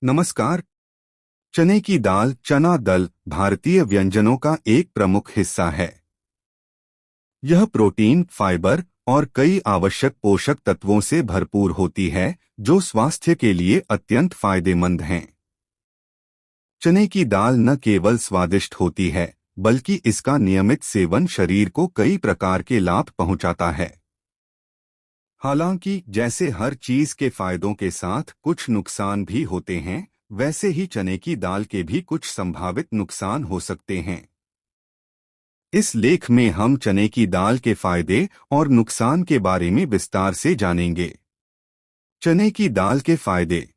नमस्कार। चने की दाल चना दल भारतीय व्यंजनों का एक प्रमुख हिस्सा है। यह प्रोटीन, फाइबर और कई आवश्यक पोषक तत्वों से भरपूर होती है, जो स्वास्थ्य के लिए अत्यंत फायदेमंद हैं। चने की दाल न केवल स्वादिष्ट होती है, बल्कि इसका नियमित सेवन शरीर को कई प्रकार के लाभ पहुंचाता है। हालांकि जैसे हर चीज के फायदों के साथ कुछ नुकसान भी होते हैं, वैसे ही चने की दाल के भी कुछ संभावित नुकसान हो सकते हैं। इस लेख में हम चने की दाल के फायदे और नुकसान के बारे में विस्तार से जानेंगे। चने की दाल के फायदे।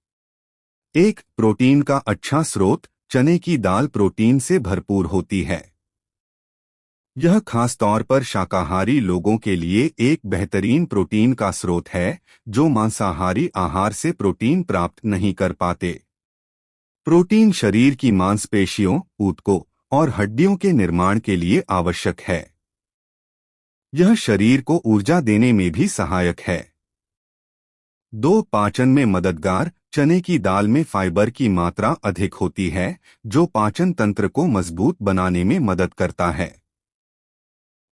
एक, प्रोटीन का अच्छा स्रोत। चने की दाल प्रोटीन से भरपूर होती है। यह खासतौर पर शाकाहारी लोगों के लिए एक बेहतरीन प्रोटीन का स्रोत है, जो मांसाहारी आहार से प्रोटीन प्राप्त नहीं कर पाते। प्रोटीन शरीर की मांसपेशियों, ऊतकों और हड्डियों के निर्माण के लिए आवश्यक है। यह शरीर को ऊर्जा देने में भी सहायक है। दो, पाचन में मददगार। चने की दाल में फाइबर की मात्रा अधिक होती है, जो पाचन तंत्र को मजबूत बनाने में मदद करता है।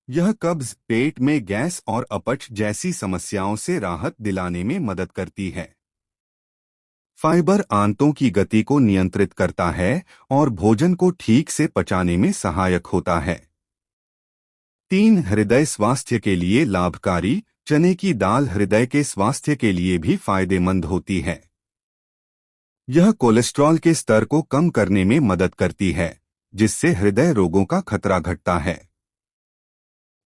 यह कब्ज, पेट में गैस और अपच जैसी समस्याओं से राहत दिलाने में मदद करती है। फाइबर आंतों की गति को नियंत्रित करता है और भोजन को ठीक से पचाने में सहायक होता है। तीन, हृदय स्वास्थ्य के लिए लाभकारी। चने की दाल हृदय के स्वास्थ्य के लिए भी फायदेमंद होती है। यह कोलेस्ट्रॉल के स्तर को कम करने में मदद करती है, जिससे हृदय रोगों का खतरा घटता है।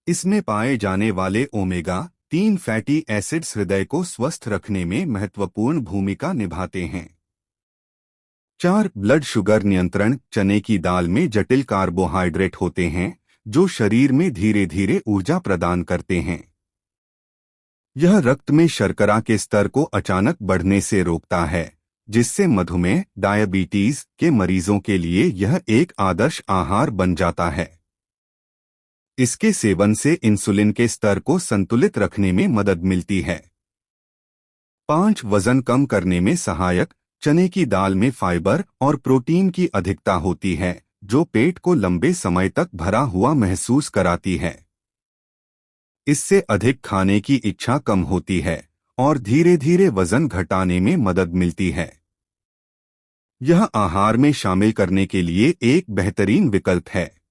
इसमें पाए जाने वाले ओमेगा 3 फैटी एसिड्स हृदय को स्वस्थ रखने में महत्वपूर्ण भूमिका निभाते हैं। चार, ब्लड शुगर नियंत्रण। चने की दाल में जटिल कार्बोहाइड्रेट होते हैं, जो शरीर में धीरे धीरे ऊर्जा प्रदान करते हैं। यह रक्त में शर्करा के स्तर को अचानक बढ़ने से रोकता है, जिससे मधुमेह, डायबिटीज के मरीजों के लिए यह एक आदर्श आहार बन जाता है। इसके सेवन से इंसुलिन के स्तर को संतुलित रखने में मदद मिलती है। पांच, वजन कम करने में सहायक। चने की दाल में फाइबर और प्रोटीन की अधिकता होती है, जो पेट को लंबे समय तक भरा हुआ महसूस कराती है। इससे अधिक खाने की इच्छा कम होती है और धीरे धीरे वजन घटाने में मदद मिलती है। यह आहार में शामिल करने के लिए एक बेहतरीन विकल्प है।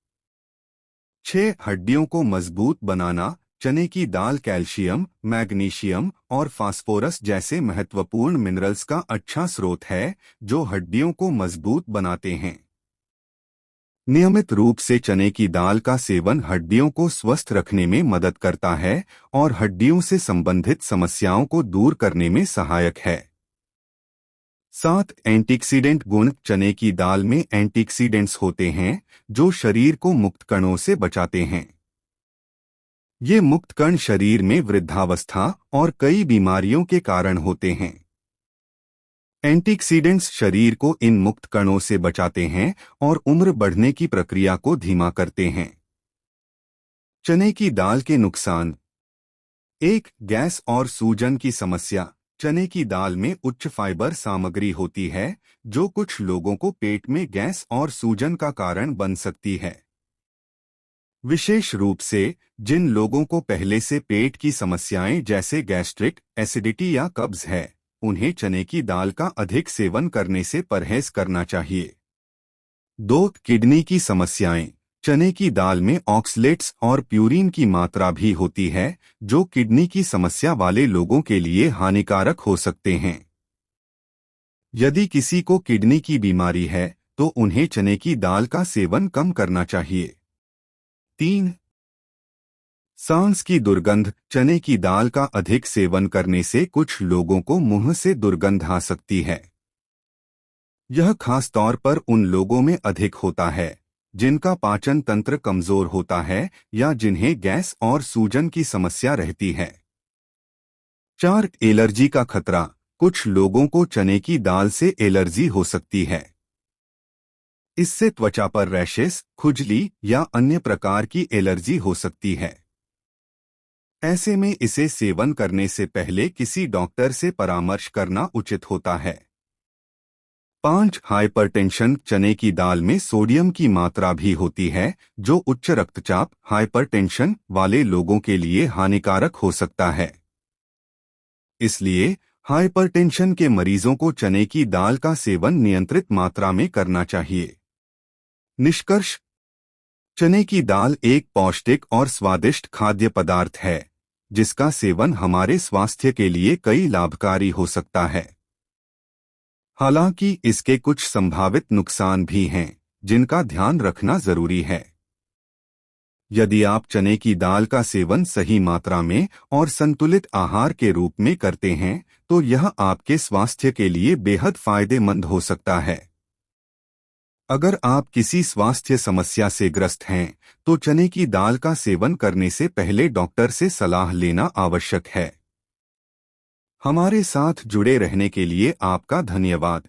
6, हड्डियों को मजबूत बनाना। चने की दाल कैल्शियम, मैग्नीशियम और फास्फोरस जैसे महत्वपूर्ण मिनरल्स का अच्छा स्रोत है, जो हड्डियों को मजबूत बनाते हैं। नियमित रूप से चने की दाल का सेवन हड्डियों को स्वस्थ रखने में मदद करता है और हड्डियों से संबंधित समस्याओं को दूर करने में सहायक है। 7, एंटीऑक्सीडेंट गुण। चने की दाल में एंटीऑक्सीडेंट्स होते हैं, जो शरीर को मुक्त कणों से बचाते हैं। ये मुक्त कण शरीर में वृद्धावस्था और कई बीमारियों के कारण होते हैं। एंटीऑक्सीडेंट्स शरीर को इन मुक्त कणों से बचाते हैं और उम्र बढ़ने की प्रक्रिया को धीमा करते हैं। चने की दाल के नुकसान। एक, गैस और सूजन की समस्या। चने की दाल में उच्च फाइबर सामग्री होती है, जो कुछ लोगों को पेट में गैस और सूजन का कारण बन सकती है। विशेष रूप से जिन लोगों को पहले से पेट की समस्याएं जैसे गैस्ट्रिक, एसिडिटी या कब्ज है, उन्हें चने की दाल का अधिक सेवन करने से परहेज करना चाहिए। 2, किडनी की समस्याएं। चने की दाल में ऑक्सलेट्स और प्यूरिन की मात्रा भी होती है, जो किडनी की समस्या वाले लोगों के लिए हानिकारक हो सकते हैं। यदि किसी को किडनी की बीमारी है, तो उन्हें चने की दाल का सेवन कम करना चाहिए। 3, सांस की दुर्गंध। चने की दाल का अधिक सेवन करने से कुछ लोगों को मुंह से दुर्गंध आ सकती है। यह खास तौर पर उन लोगों में अधिक होता है जिनका पाचन तंत्र कमजोर होता है या जिन्हें गैस और सूजन की समस्या रहती है। 4, एलर्जी का खतरा। कुछ लोगों को चने की दाल से एलर्जी हो सकती है। इससे त्वचा पर रैशेस, खुजली या अन्य प्रकार की एलर्जी हो सकती है। ऐसे में इसे सेवन करने से पहले किसी डॉक्टर से परामर्श करना उचित होता है। 5. हाइपरटेंशन। चने की दाल में सोडियम की मात्रा भी होती है, जो उच्च रक्तचाप हाइपरटेंशन वाले लोगों के लिए हानिकारक हो सकता है। इसलिए हाइपरटेंशन के मरीजों को चने की दाल का सेवन नियंत्रित मात्रा में करना चाहिए। निष्कर्ष। चने की दाल एक पौष्टिक और स्वादिष्ट खाद्य पदार्थ है, जिसका सेवन हमारे स्वास्थ्य के लिए कई लाभकारी हो सकता है। हालांकि इसके कुछ संभावित नुकसान भी हैं, जिनका ध्यान रखना जरूरी है। यदि आप चने की दाल का सेवन सही मात्रा में और संतुलित आहार के रूप में करते हैं, तो यह आपके स्वास्थ्य के लिए बेहद फायदेमंद हो सकता है। अगर आप किसी स्वास्थ्य समस्या से ग्रस्त हैं, तो चने की दाल का सेवन करने से पहले डॉक्टर से सलाह लेना आवश्यक है। हमारे साथ जुड़े रहने के लिए आपका धन्यवाद।